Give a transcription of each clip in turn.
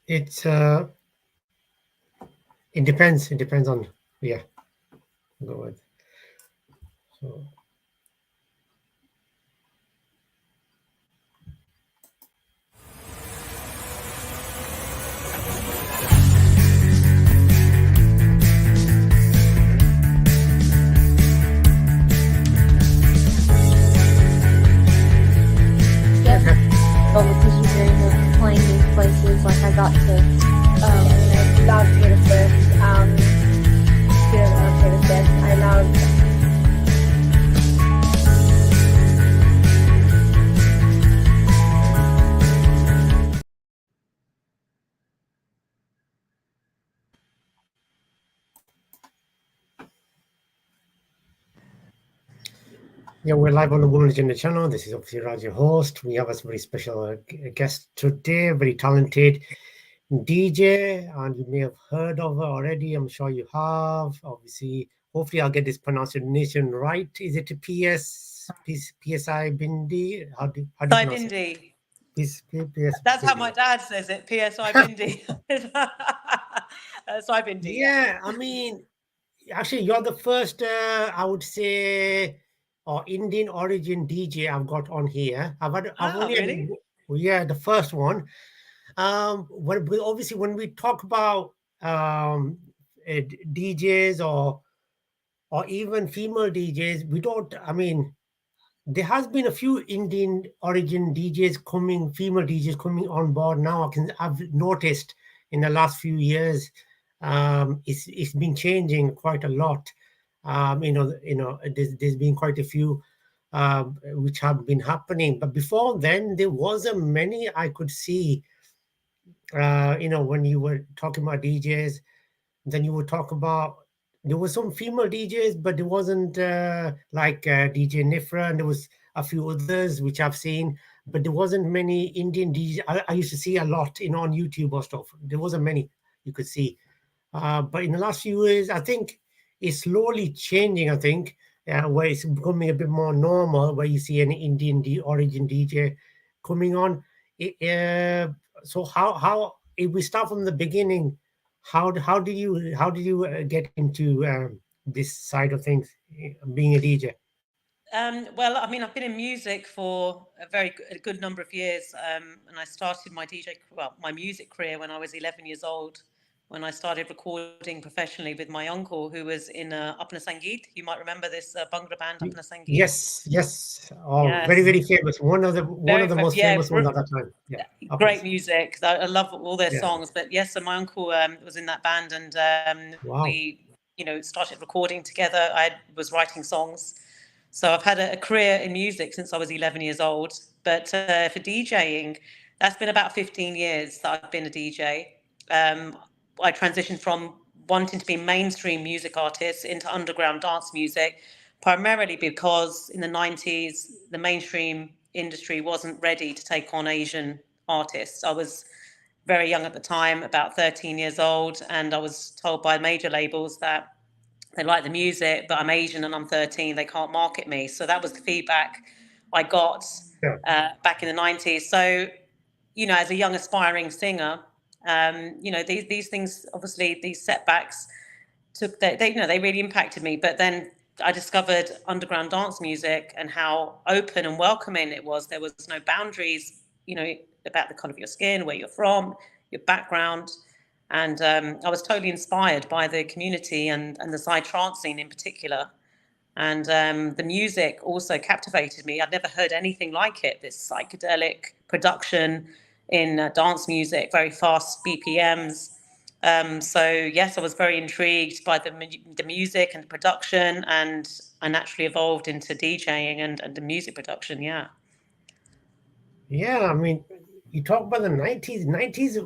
It's it depends. It depends on, yeah. Go with. So Yep. Well, because you dream of playing these places, like I got to. I love Taylor Swift. Who doesn't love Taylor Swift? I love. yeah, we're live on the Woman Agenda channel. This is obviously Raj, your host. We have a very special guest today, very talented DJ, and you may have heard of her already. I'm sure you have. Obviously, hopefully, I'll get this pronunciation right. Is it PSI Bindi? How do you pronounce it? Psibindi. PS, That's how my dad says it. PSI Bindi. Psibindi. Yeah, I mean, actually, you're the first, I would say, or Indian origin DJ I've got on here. I've only had, Really? yeah, the first one. Obviously when we talk about DJs or even female DJs, we don't. I mean, there has been a few Indian origin female DJs coming on board now. I've noticed in the last few years, it's been changing quite a lot. There's been quite a few which have been happening, but before then there wasn't many I could see. When you were talking about DJs, then you would talk about there were some female DJs, but there wasn't like DJ Nifra, and there was a few others which I've seen, but there wasn't many Indian DJs. I used to see a lot, on YouTube or stuff. There wasn't many you could see, but in the last few years, I think it's slowly changing. I think where it's becoming a bit more normal, where you see an Indian origin DJ coming on. So how if we start from the beginning, how did you get into this side of things, being a DJ? Well, I mean, I've been in music for a good number of years, and I started my music career when I was 11 years old, when I started recording professionally with my uncle, who was in Apna Sangeet. You might remember this Bhangra band, Apna Sangeet. Yes. Oh, very, Yes, very famous. One of the most famous ones at that time. Yeah, great Uppers. music. I love all their Yeah. songs. But yes, so my uncle was in that band, and Wow. we, started recording together. I was writing songs. So I've had a career in music since I was 11 years old. But for DJing, that's been about 15 years that I've been a DJ. I transitioned from wanting to be mainstream music artist into underground dance music, primarily because in the 90s, the mainstream industry wasn't ready to take on Asian artists. I was very young at the time, about 13 years old, and I was told by major labels that they like the music, but I'm Asian and I'm 13, they can't market me. So that was the feedback I got Yeah. back in the 90s. So, as a young aspiring singer, these things, obviously, these setbacks they really impacted me. But then I discovered underground dance music and how open and welcoming it was. There was no boundaries, about the color of your skin, where you're from, your background. And I was totally inspired by the community and the psytrance scene in particular. And the music also captivated me. I'd never heard anything like it, this psychedelic production in dance music, very fast BPMs. So yes, I was very intrigued by the music and the production, and I naturally evolved into DJing and the music production. Yeah. Yeah, I mean, you talk about the 90s. 90s,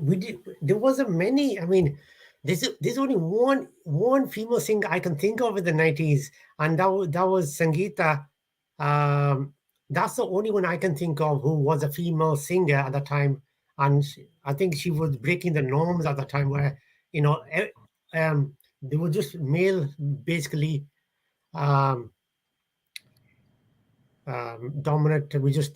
there wasn't many. I mean, there's only one female singer I can think of in the 90s, and that was Sangeeta. Um, that's the only one I can think of who was a female singer at the time, and I think she was breaking the norms at the time, where you know, e- they were just male, basically. Um, dominant. We just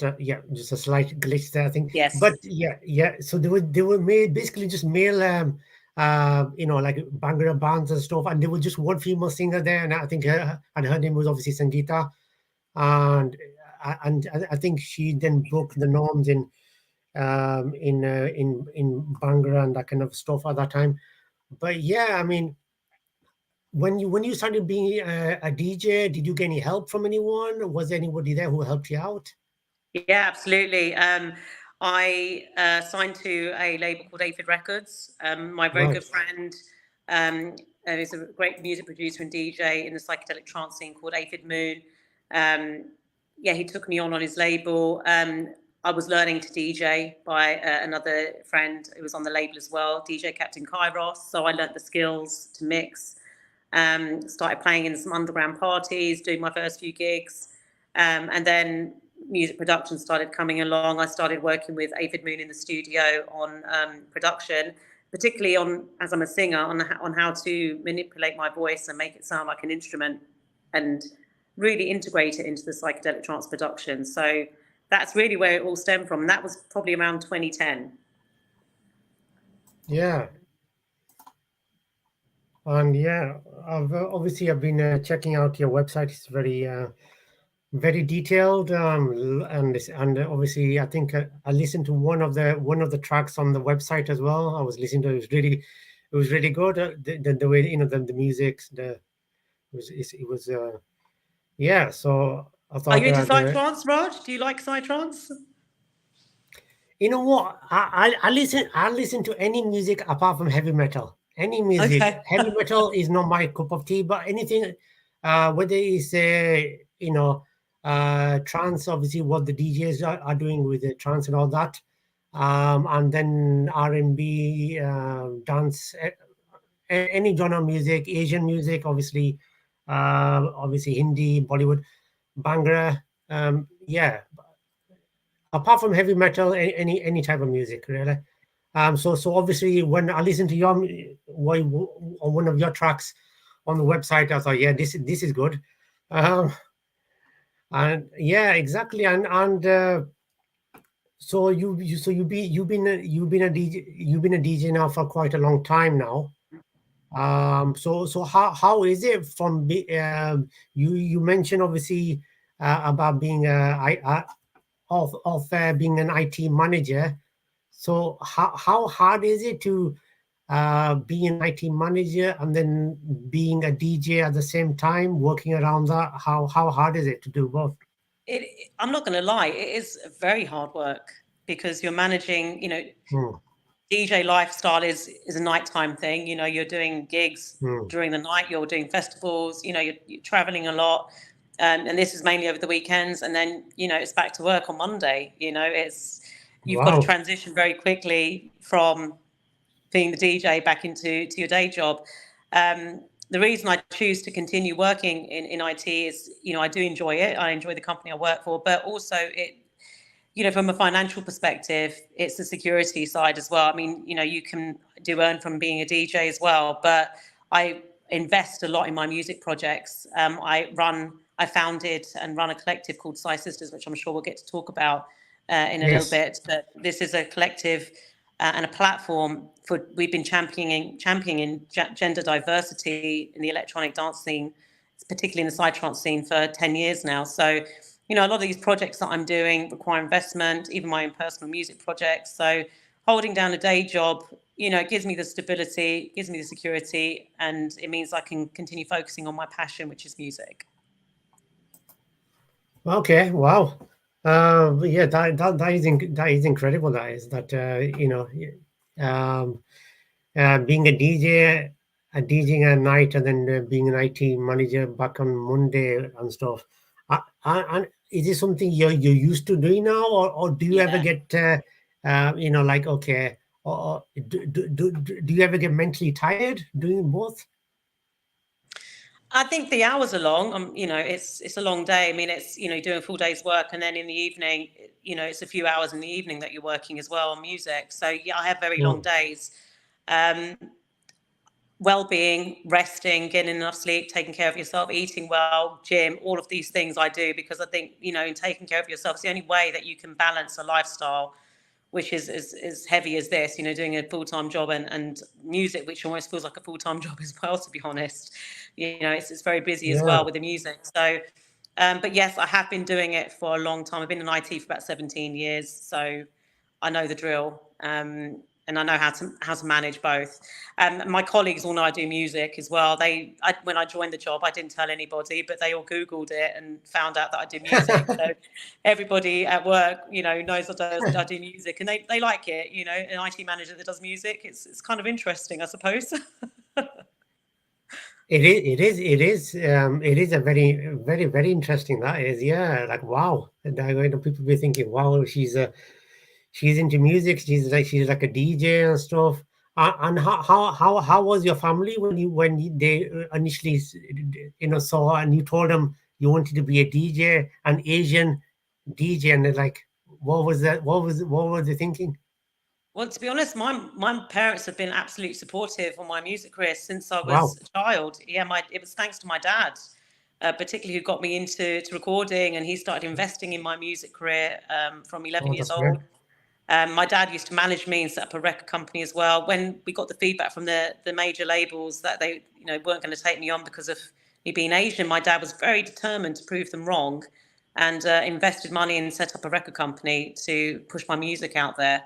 just a slight glitch there, I think. Yes. But yeah. So they were made basically just male, like Bhangra bands and stuff, and there was just one female singer there, and I think her name was obviously Sangeeta, and I think she then broke the norms in Bhangra and that kind of stuff at that time. But yeah, I mean, when you started being a DJ, did you get any help from anyone? Was there anybody there who helped you out? Yeah, absolutely. I signed to a label called Aphid Records. My very Right. good friend is a great music producer and DJ in the psychedelic trance scene called Aphid Moon. Yeah, he took me on his label. I was learning to DJ by another friend who was on the label as well, DJ Captain Kairos. So I learnt the skills to mix. Started playing in some underground parties, doing my first few gigs, and then music production started coming along. I started working with Aphid Moon in the studio on production, particularly on, as I'm a singer, on how to manipulate my voice and make it sound like an instrument, and really integrate it into the psychedelic trance production. So that's really where it all stemmed from. And that was probably around 2010. Yeah. And yeah, I've been checking out your website. It's very detailed, and obviously I think I listened to one of the tracks on the website as well. I was listening to it. It was really good. The way the music, it was yeah. So I Are thought you into that psytrance, Raj? Do you like psytrance? you know what, I listen to any music apart from heavy metal. Any music, Okay. heavy metal is not my cup of tea. But anything, whether it's trance, obviously what the DJs are doing with the trance and all that, and then R&B, dance, any genre of music, Asian music, obviously Hindi, Bollywood, Bhangra, yeah. Apart from heavy metal, any type of music, really. So obviously, when I listened to on one of your tracks on the website, I thought, yeah, this is good. Um, and yeah, exactly. And so you've been a DJ now for quite a long time now. So how is it you mentioned obviously about being being an IT manager. So how hard is it to be an IT manager and then being a DJ at the same time, working around that? How hard is it to do both? I'm not going to lie, it is very hard work because you're managing, Hmm, DJ lifestyle is a nighttime thing. You're doing gigs hmm. during the night, you're doing festivals, you're traveling a lot. And this is mainly over the weekends. And then, it's back to work on Monday. You've got to Wow. transition very quickly from being the DJ back into your day job. The reason I choose to continue working in IT is, I do enjoy it. I enjoy the company I work for, but also from a financial perspective, it's the security side as well. I mean, you can earn from being a DJ as well, but I invest a lot in my music projects. I founded and run a collective called Psy Sisters, which I'm sure we'll get to talk about in a little Yes. bit. But this is a collective and a platform we've been championing gender diversity in the electronic dance scene, particularly in the psytrance scene, for 10 years now. So, a lot of these projects that I'm doing require investment, even my own personal music projects. So holding down a day job, it gives me the stability, gives me the security, and it means I can continue focusing on my passion, which is music. Okay. Wow. Yeah, that is incredible. Um, being a DJ, DJing at night, and then being an IT manager back on Monday and stuff. And is it something you're used to doing now, or do you ever Yeah. get like, okay, or do you ever get mentally tired doing both? I think the hours are long. It's a long day. I mean, it's doing a full day's work, and then in the evening, it's a few hours in the evening that you're working as well on music. So yeah, I have very long Mm, days. Um, well-being, resting, getting enough sleep, taking care of yourself, eating well, gym, all of these things I do, because I think, you know, in taking care of yourself, it's the only way that you can balance a lifestyle which is as heavy as this, you know, doing a full-time job and music, which almost feels like a full-time job as well, to be honest. You know, it's very busy as well with the music. So, but yes, I have been doing it for a long time. I've been in IT for about 17 years, so I know the drill. And I know how to manage both. My colleagues all know I do music as well. When I joined the job, I didn't tell anybody, but they all Googled it and found out that I do music. So everybody at work, you know, knows that I do music, and they like it. You know, an IT manager that does music, it's kind of interesting, I suppose. It is a very interesting. That is, yeah, like wow. And people be thinking, wow, she's into music. She's like a DJ and stuff. And how was your family when they initially saw and you told them you wanted to be a DJ, an Asian DJ, and they're like, what was that? What was they thinking? Well, to be honest, my parents have been absolutely supportive on my music career since I was Wow. a child. Yeah, it was thanks to my dad, particularly, who got me into recording, and he started investing in my music career from 11 years That's old. great. My dad used to manage me and set up a record company as well. When we got the feedback from the major labels that they, you know, weren't going to take me on because of me being Asian, my dad was very determined to prove them wrong, and invested money and set up a record company to push my music out there.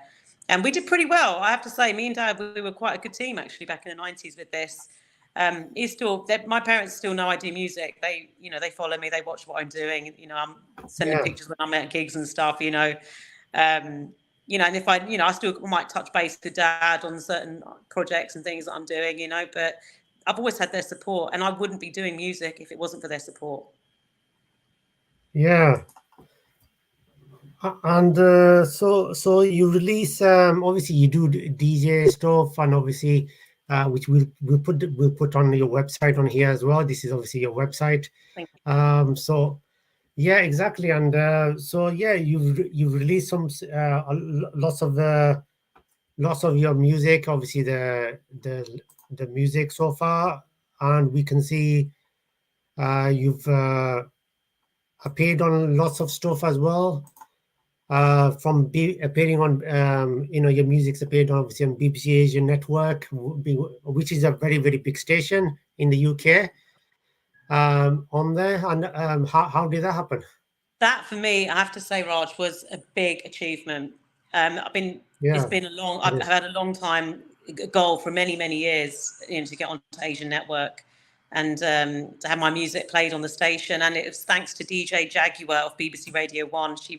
And we did pretty well, I have to say. Me and Dad, we were quite a good team actually back in the 90s with this. My parents still know I do music. They, you know, they follow me, they watch what I'm doing. You know, I'm sending pictures when I'm at gigs and stuff. You know, and if I still might touch base with Dad on certain projects and things that I'm doing. You know, but I've always had their support, and I wouldn't be doing music if it wasn't for their support. Yeah. And so you release, obviously you do DJ stuff, and obviously which we'll put on your website on here as well. This is obviously your website. Thank you. So yeah, exactly. And so yeah, you've released some lots of your music, obviously the music so far, and we can see you've appeared on lots of stuff as well. From appearing on, your music's appeared obviously on BBC Asian Network, which is a very, very big station in the UK. On there, and how did that happen? That, for me, I have to say, Raj, was a big achievement. It's been I've had a long time goal for many, many years, to get onto Asian Network and to have my music played on the station. And it was thanks to DJ Jaguar of BBC Radio 1. She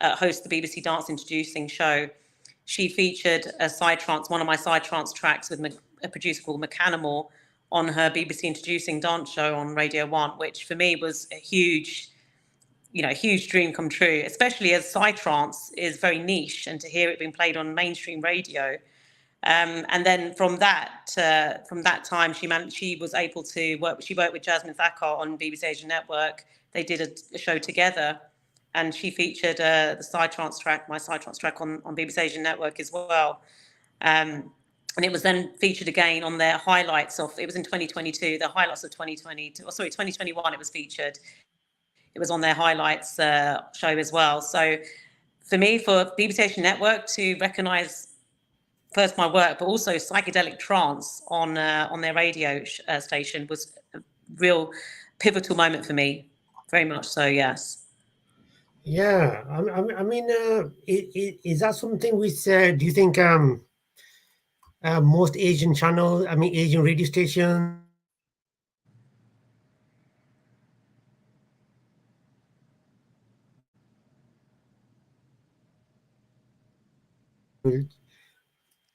hosts the BBC Dance Introducing show. She featured one of my side trance tracks with a producer called McCanamore on her BBC Introducing dance show on Radio 1, which for me was a huge dream come true, especially as psytrance is very niche, and to hear it being played on mainstream radio. And then from that time, she was able to work. She worked with Jasmine Thakkar on BBC Asian Network. They did a show together, and she featured my psytrance track on BBC Asian Network as well. And it was then featured again on their highlights it was in 2022, the highlights of 2021. It was featured. It was on their highlights show as well. So for me, for BBC Asian Network to recognise first my work, but also psychedelic trance on their radio station was a real pivotal moment for me. Very much so, yes. Yeah, I mean, is that something which do you think most Asian channels, Asian radio stations,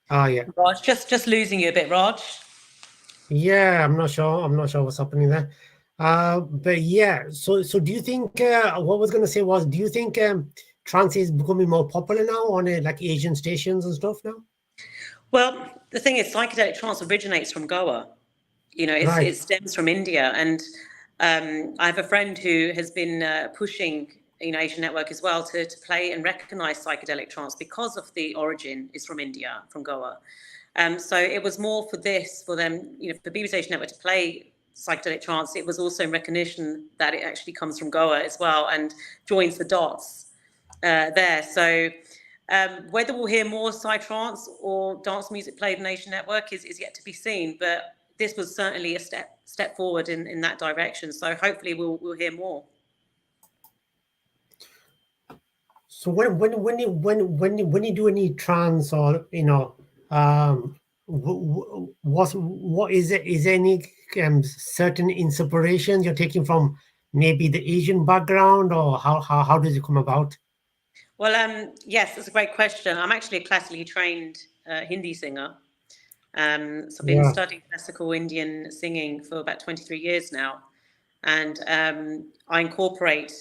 yeah. Raj, just losing you a bit, Raj. Yeah, I'm not sure what's happening there. But yeah, so do you think what I was going to say was, do you think trance is becoming more popular now on like Asian stations and stuff now? Well, the thing is, psychedelic trance originates from Goa. It stems from India, and I have a friend who has been pushing Asian network as well to play and recognize psychedelic trance because of the origin is from India, from Goa. So it was more for them, for BBC Asian network to play psychedelic trance. It was also in recognition that it actually comes from Goa as well and joins the dots there. So whether we'll hear more psytrance or dance music played in Asian network is yet to be seen, but this was certainly a step forward in that direction. So hopefully we'll hear more. So when you do any trance or what is it? Is there any certain inspirations you're taking from maybe the Asian background, or how does it come about? Well, yes, that's a great question. I'm actually a classically trained Hindi singer. So I've been studying classical Indian singing for about 23 years now, and I incorporate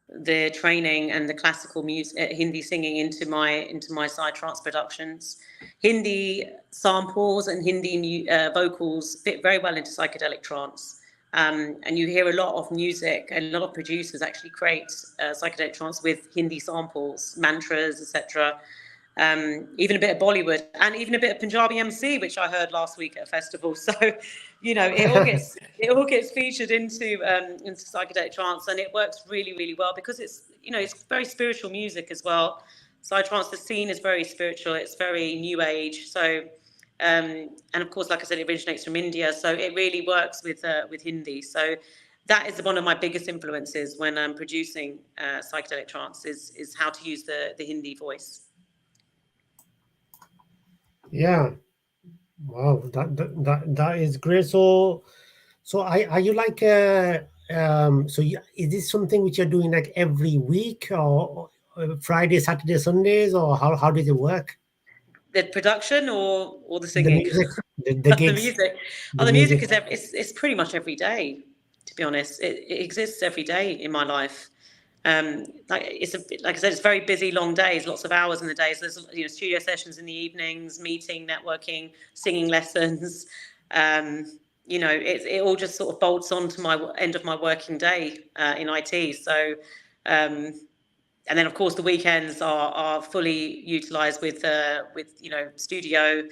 the training and the classical music, Hindi singing into my side trance productions. Hindi samples and Hindi vocals fit very well into psychedelic trance, and you hear a lot of music, and a lot of producers actually create psychedelic trance with Hindi samples, mantras, etc. Even a bit of Bollywood and even a bit of Punjabi MC, which I heard last week at a festival. So, it all gets featured into psychedelic trance, and it works really, really well because it's very spiritual music as well. Psytrance, the scene is very spiritual. It's very new age. So, and of course, like I said, it originates from India. So it really works with Hindi. So that is one of my biggest influences when I'm producing psychedelic trance is how to use the Hindi voice. Yeah, wow, that is great. So are you like is this something which you're doing like every week, or Friday, Saturday, Sundays, or how does it work? The production or the The singing? music, the The gigs. music. The music is pretty much every day. To be honest, it exists every day in my life. Like I said, it's very busy, long days, lots of hours in the days. There's studio sessions in the evenings, meeting, networking, singing lessons. It all just sort of bolts on to my end of my working day in IT. So, and then of course the weekends are fully utilized with studio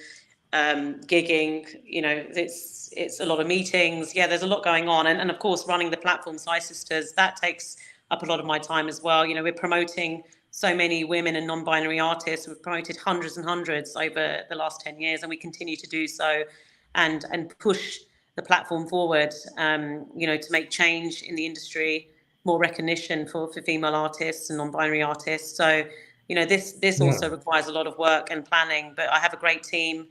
gigging. It's a lot of meetings. Yeah, there's a lot going on, and of course running the platform Psy Sisters, that takes up a lot of my time as well. We're promoting so many women and non-binary artists. We've promoted hundreds and hundreds over the last 10 years, and we continue to do so and push the platform forward, to make change in the industry, more recognition for female artists and non-binary artists. So, this also requires a lot of work and planning, but I have a great team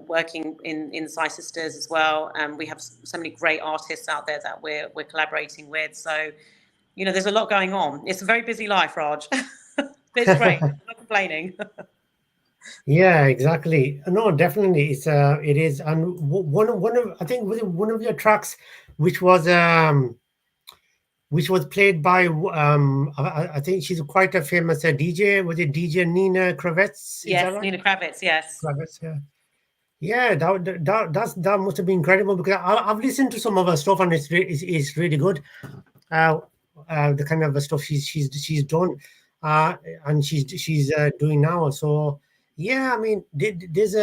working in Psy Sisters as well. We have so many great artists out there that we're collaborating with. So, there's a lot going on. It's a very busy life, Raj. But it's great. I'm not complaining. Yeah, exactly. No, definitely, it is. And one of I think was it one of your tracks, which was played by I think she's quite a famous DJ. Was it DJ Nina Kravitz? Yes, right? Nina Kravitz. Yes. Kravitz, yeah. Yeah, that must have been incredible, because I've listened to some of her stuff, and it's really good. The kind of stuff she's done, and she's doing now. So yeah, I mean, there's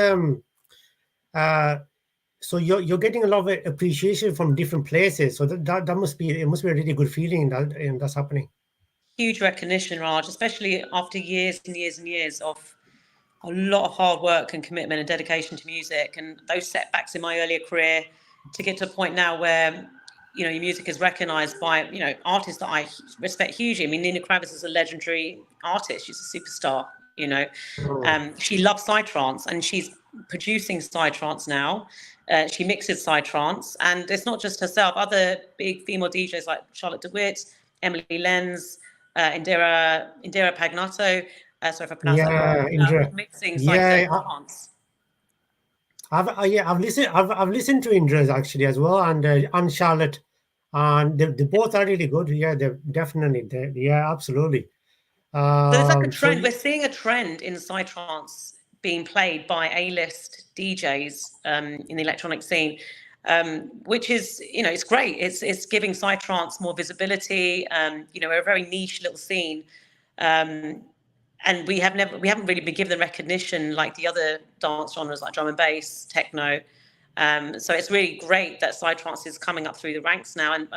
so you're getting a lot of appreciation from different places. So that must be a really good feeling that's happening. Huge recognition, Raj, especially after years and years and years of a lot of hard work and commitment and dedication to music, and those setbacks in my earlier career to get to a point now where your music is recognized by artists that I respect hugely. I mean, Nina Kravitz is a legendary artist. She's a superstar. She loves psytrance, and she's producing psytrance now. She mixes psytrance, and it's not just herself. Other big female DJs like Charlotte DeWitt, Emily Lenz, Indira Pagnato. Sorry if I pronounced that wrong. Mixing psytrance. I've listened to Indra's actually as well, and Charlotte, and they both are really good. Yeah, they're definitely there. Yeah, absolutely. So there's like a trend. We're seeing a trend in psytrance being played by A-list DJs in the electronic scene. which is, it's great. It's giving psytrance more visibility. We're a very niche little scene, and we haven't really been given the recognition like the other dance genres like drum and bass, techno. So it's really great that psytrance is coming up through the ranks now. And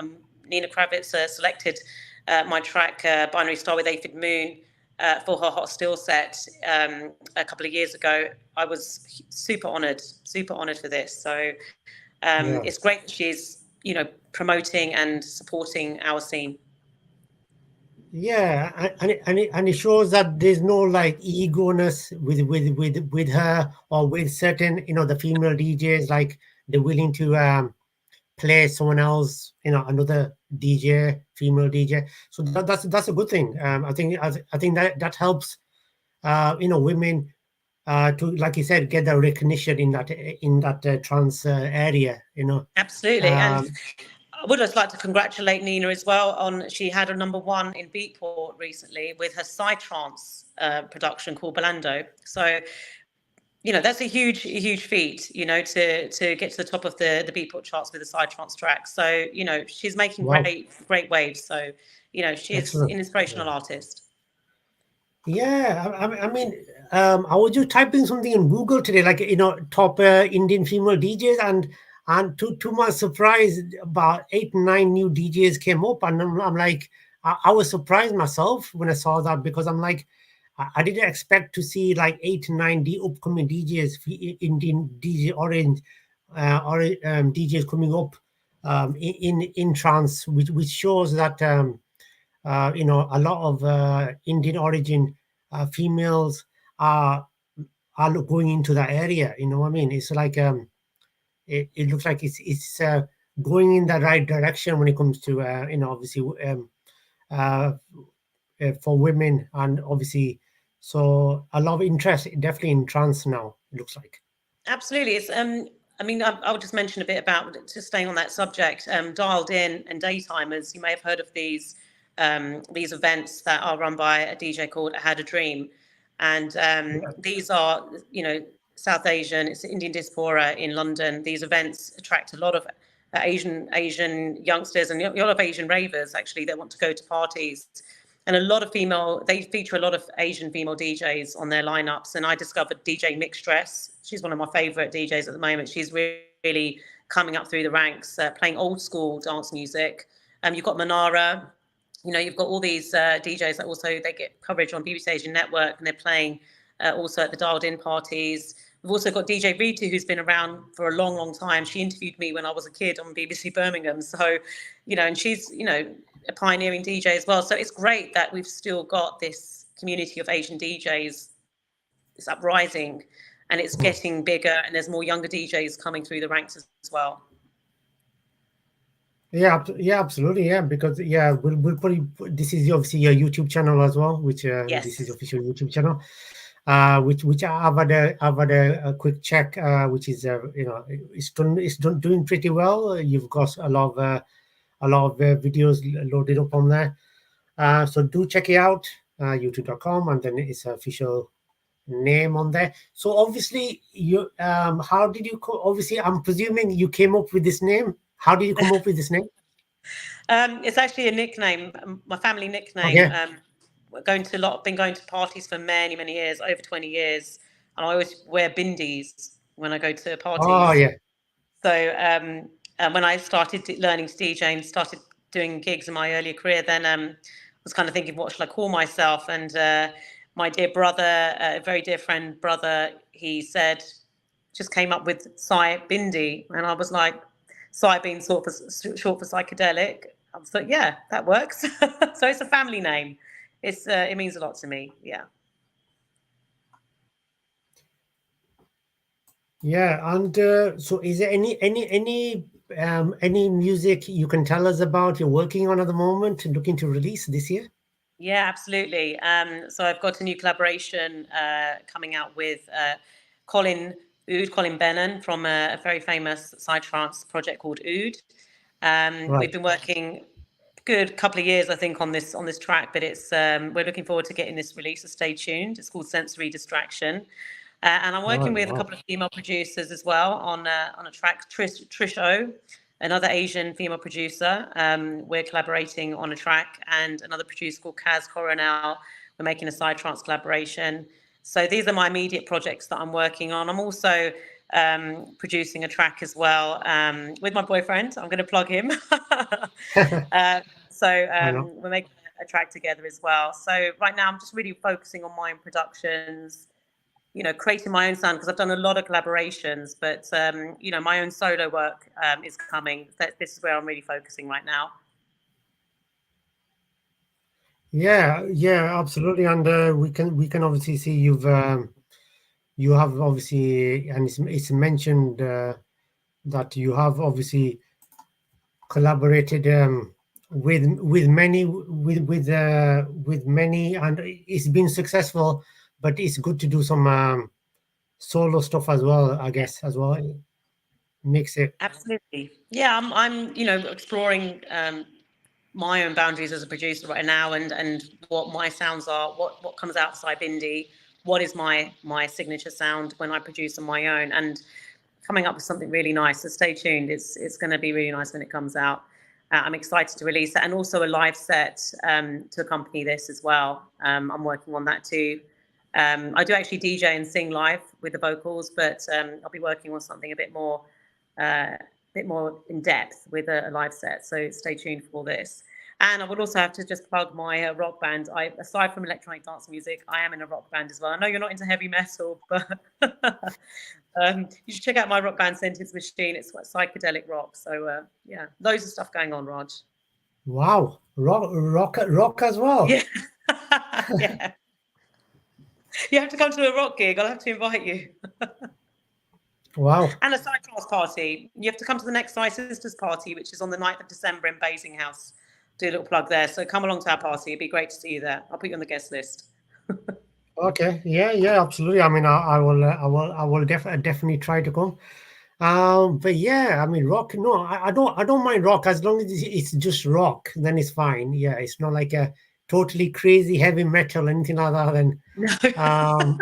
Nina Kravitz selected my track "Binary Star" with Aphid Moon for her Hot Still set a couple of years ago. I was super honoured for this. So it's great that she's, promoting and supporting our scene. Yeah, and it shows that there's no like ego-ness with her or with certain, the female DJs, like they're willing to play someone else, another DJ, female DJ. So that's a good thing. I think that helps, women to, like you said, get the recognition in that trans area. Absolutely. And I would just like to congratulate Nina as well she had a #1 in Beatport recently with her psytrance production called Belando. So, that's a huge feat, to get to the top of the Beatport charts with a psytrance track. So, she's making great waves. So, she's an inspirational artist. Yeah, I mean, I was just typing something in Google today, like, top Indian female DJs, and to my surprise, about 8 9 new DJs came up, and I'm like, I was surprised myself when I saw that, because I'm like, I didn't expect to see like 8 9 upcoming DJs, Indian DJ Orange, DJs coming up in trance, which shows that a lot of Indian origin females are going into that area. You know what I mean? It's like it looks like it's going in the right direction when it comes to obviously for women, and obviously so a lot of interest definitely in trance now, it looks like. Absolutely. It's I'll just mention a bit about, just staying on that subject, Dialed In and Daytimers. You may have heard of these events that are run by a DJ called I Had a Dream, and these are South Asian, it's Indian diaspora in London. These events attract a lot of Asian youngsters and a lot of Asian ravers, actually, that want to go to parties. And they feature a lot of Asian female DJs on their lineups. And I discovered DJ Mixed Dress. She's one of my favorite DJs at the moment. She's really coming up through the ranks, playing old school dance music. You've got Manara, you've got all these DJs that also, they get coverage on BBC Asian Network, and they're playing also at the Dialed In parties. We've also got DJ Ritu, who's been around for a long, long time. She interviewed me when I was a kid on BBC Birmingham. So, and she's, a pioneering DJ as well. So it's great that we've still got this community of Asian DJs. It's uprising, and it's getting bigger, and there's more younger DJs coming through the ranks as well. Yeah, absolutely. Yeah, because we'll probably, this is obviously your YouTube channel as well, which yes. This is official YouTube channel. Which I've had a quick check, which is it's doing pretty well. You've got a lot of videos loaded up on there, so do check it out, youtube.com, and then it's official name on there. So obviously you how did you obviously I'm presuming you came up with this name. How did you come up with this name? It's actually a nickname, my family nickname. Okay. Been going to parties for many, many years, over 20 years, and I always wear bindis when I go to parties. Oh yeah. So when I started learning to DJ and started doing gigs in my earlier career, then was kind of thinking, what should I call myself? And my dear brother, a very dear friend brother, he said, just came up with Psibindi, and I was like, Psi being short for psychedelic. I was like, yeah, that works. So it's a family name. It means a lot to me. Yeah. Yeah, and so is there any music you can tell us about you're working on at the moment and looking to release this year? Yeah, absolutely. So I've got a new collaboration coming out with Colin Bennon from a very famous psytrance project called Oud. Right. We've been working good couple of years, I think, on this track, but it's we're looking forward to getting this release, so stay tuned. It's called Sensory Distraction. And I'm working Right, with a wow. couple of female producers as well on a track. Trish O, another Asian female producer. We're collaborating on a track, and another producer called Kaz Coronel. We're making a side trance collaboration. So these are my immediate projects that I'm working on. I'm also producing a track as well with my boyfriend. I'm going to plug him. I know. We're making a track together as well. So right now I'm just really focusing on my own productions, you know, creating my own sound, because I've done a lot of collaborations, but you know, my own solo work is coming. This is where I'm really focusing right now. Yeah, yeah, absolutely. And we can obviously see you have obviously, and it's mentioned that you have obviously collaborated with many with many, and it's been successful. But it's good to do some solo stuff as well, I guess, as well. It makes it. Absolutely. Yeah, I'm you know, exploring my own boundaries as a producer right now, and what my sounds are, what comes out of Psibindi, what is my signature sound when I produce on my own, and coming up with something really nice. So stay tuned. It's going to be really nice when it comes out. I'm excited to release it, and also a live set to accompany this as well. I'm working on that too. I do actually DJ and sing live with the vocals, but I'll be working on something a bit more in depth with a live set. So stay tuned for this. And I would also have to just plug my rock band. Aside from electronic dance music, I am in a rock band as well. I know you're not into heavy metal, but you should check out my rock band, Sentence Machine. It's psychedelic rock. So yeah, loads of stuff going on, Raj. Wow, rock as well. Yeah. Yeah. You have to come to a rock gig. I'll have to invite you. Wow. And a side class party. You have to come to the next Side Sisters party, which is on the 9th of December in Basing House. Do a little plug there. So come along to our party. It'd be great to see you there. I'll put you on the guest list. Okay. Yeah, absolutely. I mean, I will definitely try to come. But yeah, I mean, rock. No, I don't mind rock as long as it's just rock. Then it's fine. Yeah, it's not like a totally crazy heavy metal or anything like that. Then, No.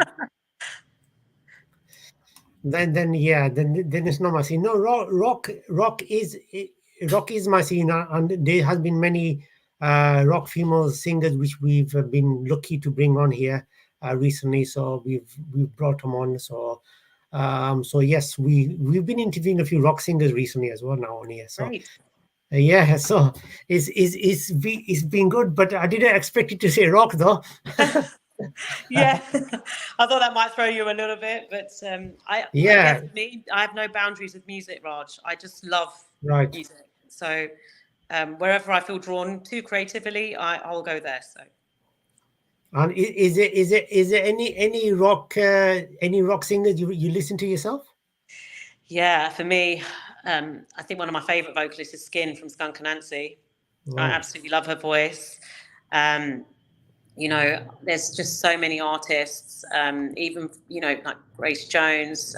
then it's not my scene. No, rock is my scene, and there has been many rock female singers which we've been lucky to bring on here recently. So we've brought them on. So yes, we've been interviewing a few rock singers recently as well now on here. So Great. yeah, so it's been good, but I didn't expect it to say rock though. Yeah, I thought that might throw you a little bit, but I Yeah. guess me, I have no boundaries with music, Raj. I just love Right. music. So wherever I feel drawn to creatively, I'll go there. So. And is it any rock singers you listen to yourself? Yeah, for me, I think one of my favourite vocalists is Skin from Skunk Anansi. Wow. I absolutely love her voice. You know, there's just so many artists, even, you know, like Grace Jones,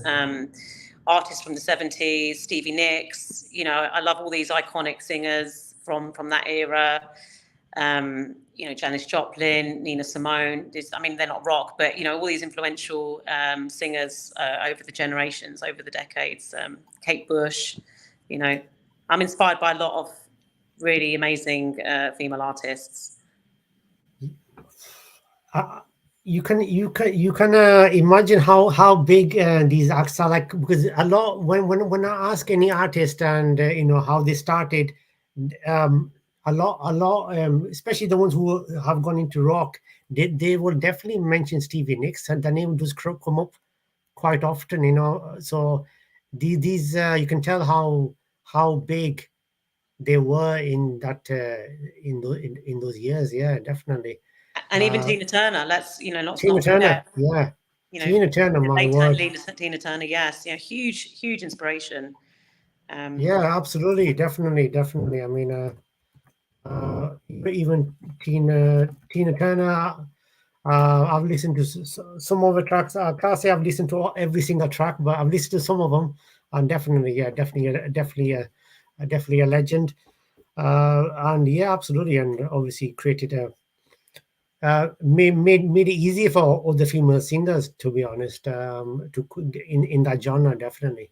artists from the 70s, Stevie Nicks. You know, I love all these iconic singers from that era. You know, Janis Joplin, Nina Simone. I mean, they're not rock, but, you know, all these influential singers over the generations, over the decades. Kate Bush, you know, I'm inspired by a lot of really amazing female artists. You can imagine how big these acts are, like, because a lot when I ask any artist and you know how they started, a lot especially the ones who have gone into rock, they will definitely mention Stevie Nicks, and the name does come up quite often, you know. So these you can tell how big they were in that in those years. Yeah, definitely. And even Tina Turner, let's, you know, not Tina Turner, forget, yeah. you know, Tina Turner, my word. Tina Turner, yes, you know, huge inspiration. Yeah, absolutely, definitely. I mean, even Tina Turner, I've listened to some of the tracks. I can't say I've listened to every single track, but I've listened to some of them, and definitely a legend. And yeah, absolutely, and obviously created made it easier for all the female singers, to be honest, in that genre, definitely.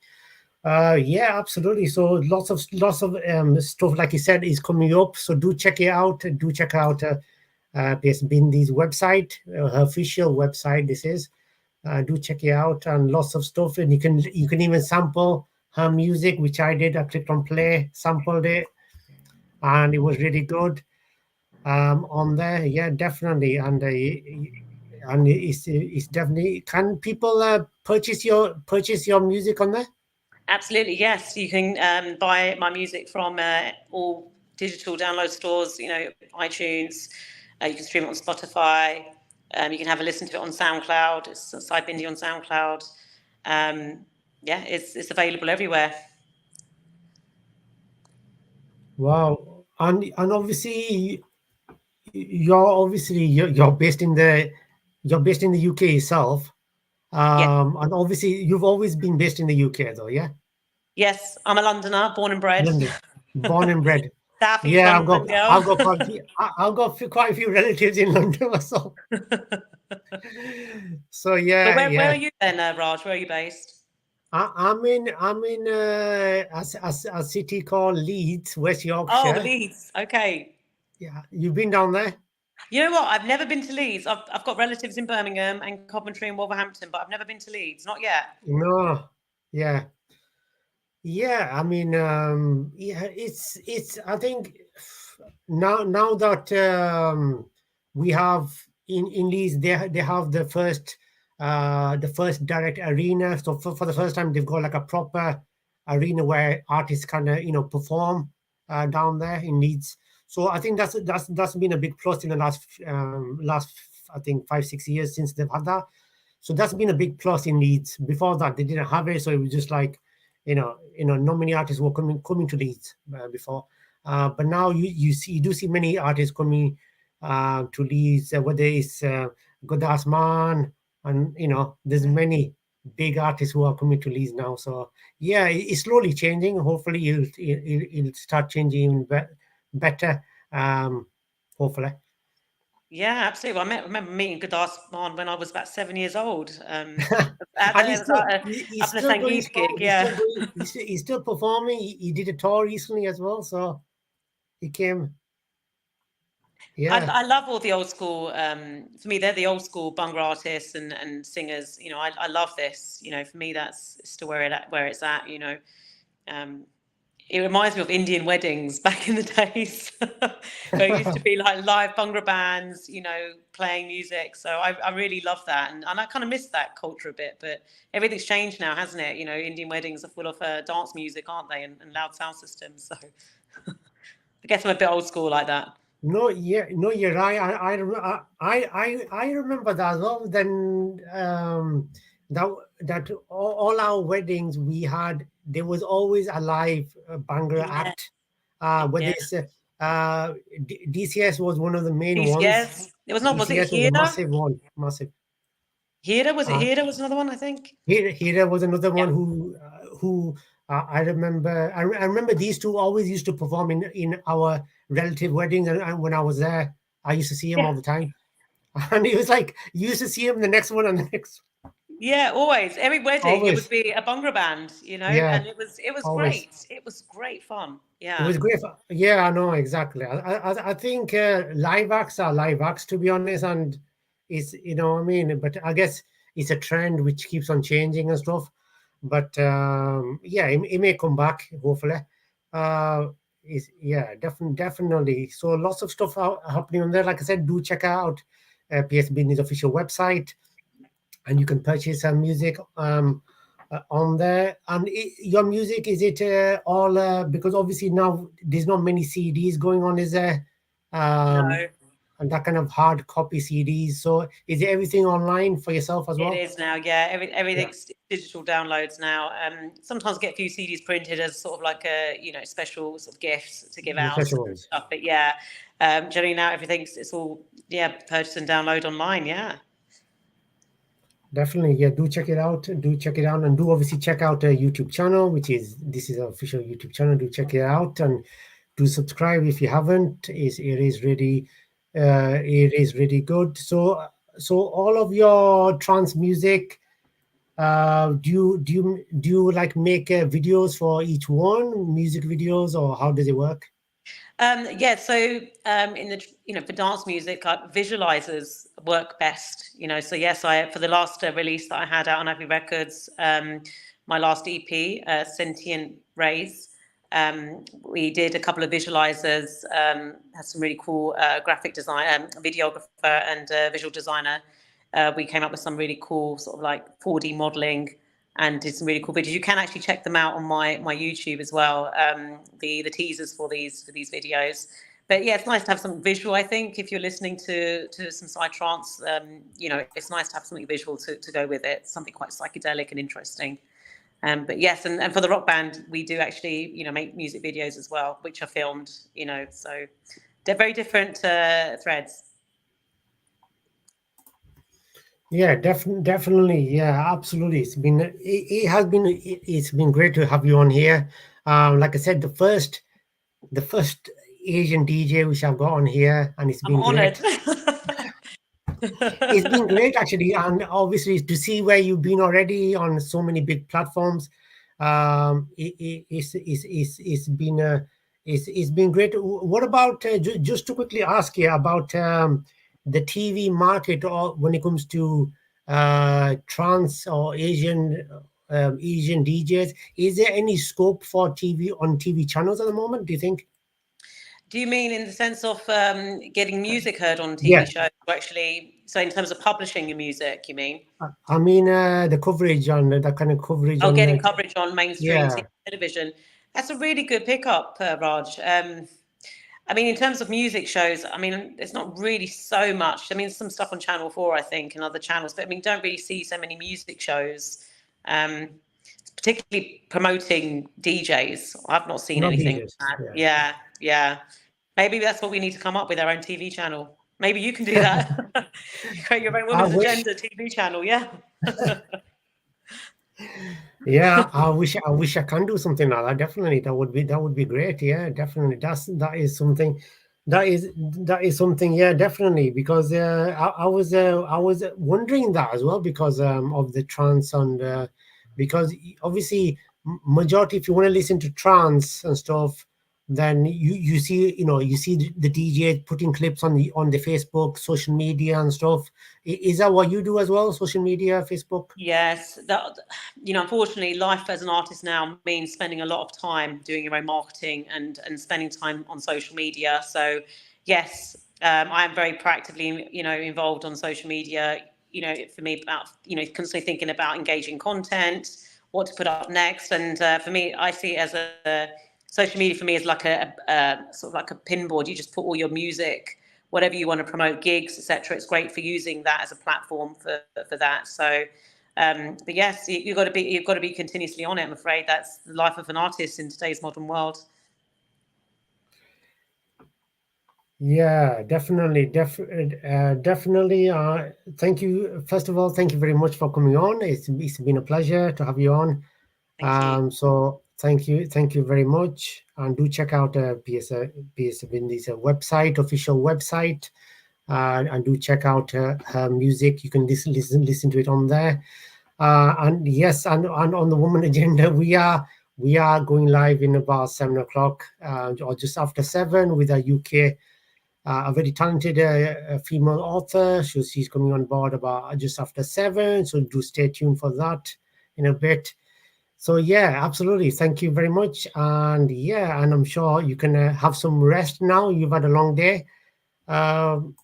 Yeah, absolutely. So lots of stuff, like you said, is coming up. So do check it out. Do check out Psibindi's website, her official website. This is. Do check it out, and lots of stuff. And you can even sample her music, which I did. I clicked on play, sampled it, and it was really good. On there, yeah, definitely, and it's definitely. Can people purchase your music on there? Absolutely, yes. You can buy my music from all digital download stores, iTunes. You can stream it on Spotify. You can have a listen to it on SoundCloud. It's Psibindi on SoundCloud. Yeah, it's available everywhere. Wow, and obviously you're based in the UK itself. Yeah. And obviously you've always been based in the UK though, yeah? Yes, I'm a Londoner, born and bred. London, born and bred. South East Yeah, London girl. quite a few relatives in London myself. So yeah, But where yeah. are you then, Raj? Where are you based? I'm in a city called Leeds, West Oh, Yorkshire. Leeds. Okay. Yeah, you've been down there? You know what? I've never been to Leeds. I've got relatives in Birmingham and Coventry and Wolverhampton, but I've never been to Leeds. Not yet. No, yeah. Yeah, I mean, yeah, it's. I think now that we have in Leeds, they have the first direct arena. So for the first time, they've got like a proper arena where artists kind of perform down there in Leeds. So I think that's been a big plus in the last I think 5-6 years since they've had that. So that's been a big plus in Leeds. Before that, they didn't have it, so it was just like not many artists were coming to Leeds before, but now you do see many artists coming to Leeds, whether it's Godas Man, and there's many big artists who are coming to Leeds now. So yeah, it's slowly changing. Hopefully, it'll start changing even better. Hopefully. Yeah, absolutely. I remember meeting Godas Man when I was about 7 years old. And It was at he's a still going Sangeet strong. gig. Yeah. He's still performing. He did a tour recently as well, so he came. Yeah, I love all the old school. For me, they're the old school Bhangra artists and singers. I love this. For me, that's still where it's at. It reminds me of Indian weddings back in the days. There used to be like live Bhangra bands, playing music. So I really love that, and I kind of miss that culture a bit. But everything's changed now, hasn't it? Indian weddings are full of dance music, aren't they, and loud sound systems. So I guess I'm a bit old school like that. no, yeah, no, you're right. I remember that as well. Then that all our weddings we had, there was always a live Bhangra Yeah. act. Whether Yeah. it's DCS was one of the main ones. Yes, it was not. Was it DCS was a Hira? massive one, massive. Hira was it? Hira was another one, I think. Hira was another one who I remember. I remember these two always used to perform in our relative weddings, and when I was there, I used to see him all the time. And it was like you used to see him the next one and the next. Yeah, always. Every wedding, it Always. would be a Bhangra band, Yeah, and it was always. great. It was great fun. Yeah. It was great. Yeah, I know exactly. I think live acts are live acts, to be honest, and it's what I mean. But I guess it's a trend which keeps on changing and stuff. But yeah, it may come back hopefully. Definitely. So lots of stuff happening on there. Like I said, do check out PSB's official website, and you can purchase some music on there. And your music, is it all because obviously now there's not many CDs going on, is there? No, And that kind of hard copy CDs. So is it everything online for yourself as well? it is now. Yeah, everything's digital downloads now. Sometimes get a few CDs printed as sort of like a special sort of gifts to give out and stuff. But yeah, generally now it's all purchase and download online. Yeah. Definitely, yeah. Do check it out. And do obviously check out a YouTube channel, this is an official YouTube channel. Do check it out and do subscribe if you haven't. It is really It is really good. So all of your trance music, do you like make videos for each one, music videos, or how does it work? Yeah, so in the for dance music, visualizers work best. So yes, I for the last release that I had out on Abbey Records, my last EP, Sentient Rays, we did a couple of visualizers. Had some really cool graphic design, videographer and visual designer. We came up with some really cool sort of like 4D modeling and did some really cool videos. You can actually check them out on my YouTube as well. The teasers for these videos. But yeah, it's nice to have some visual. I think if you're listening to some psytrance, it's nice to have something visual to go with it. Something quite psychedelic and interesting. But yes, and for the rock band, we do actually make music videos as well, which are filmed. So they're very different threads. Yeah, definitely. Yeah, absolutely. It's been great to have you on here. Like I said, the first Asian DJ which I've got on here, and it's I'm been honoured. great. It's been great actually, and obviously to see where you've been already on so many big platforms. It's been great. What about just to quickly ask you about the TV market, or when it comes to trans or Asian DJs? Is there any scope for TV channels at the moment, do you think? Do you mean in the sense of getting music heard on TV Yeah. shows? Or actually, so in terms of publishing your music, you mean? I mean, the coverage on the kind of coverage. Oh, on getting coverage on mainstream yeah. television. That's a really good pickup, Raj. I mean, in terms of music shows, I mean, it's not really so much. I mean, some stuff on Channel 4, I think, and other channels, but I mean, don't really see so many music shows, particularly promoting DJs. I've not seen Not anything. DJs, Yeah. Maybe that's what we need to come up with, our own TV channel. Maybe you can do that. Create your own women's agenda TV channel. Yeah. Yeah, I wish I can do something like that. Definitely, that would be great. Yeah, definitely. That is something. That is something. Yeah, definitely. Because I was wondering that as well, because of the trance, and because obviously majority, if you want to listen to trance and stuff, then you see the DJ putting clips on the Facebook, social media and stuff. Is that what you do as well? Social media, Facebook? Yes, unfortunately, life as an artist now means spending a lot of time doing your own marketing and spending time on social media. So, yes, I am very proactively, involved on social media. For me, about constantly thinking about engaging content, what to put up next, and for me, I see it as a social media for me is like a sort of like a pinboard. You just put all your music, whatever you want to promote, gigs, etc. It's great for using that as a platform for that. So, but yes, you've got to be continuously on it. I'm afraid that's the life of an artist in today's modern world. Yeah, definitely. Definitely. Thank you. First of all, thank you very much for coming on. It's been a pleasure to have you on. Thank you. So thank you very much, and do check out Psibindi's website, official website, and do check out her music. You can listen to it on there. And yes, and on the Woman Agenda, we are going live in about 7 o'clock, or just after 7, with a UK. A very talented female author. She's coming on board about just after 7. So do stay tuned for that in a bit. So yeah, absolutely. Thank you very much. And yeah, and I'm sure you can have some rest now. You've had a long day. No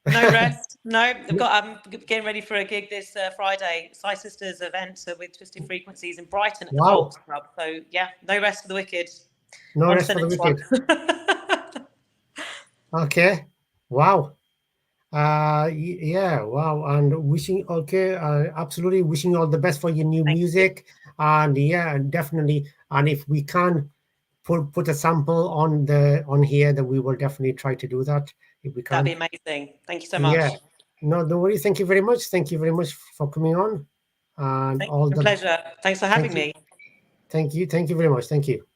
rest. No, I'm getting ready for a gig this Friday. Psy Sisters event with Twisted Frequencies in Brighton at the Volks Club. So yeah, no rest for the wicked. No rest for the wicked. Okay. Wow. Yeah. Wow. And absolutely wishing you all the best for your new music. And yeah, definitely. And if we can put a sample on here, then we will definitely try to do that if we can. That'd be amazing. Thank you so much. Yeah. No, don't worry. Thank you very much. Thank you very much for coming on. And pleasure. Thanks for having me. Thank you. Thank you very much. Thank you.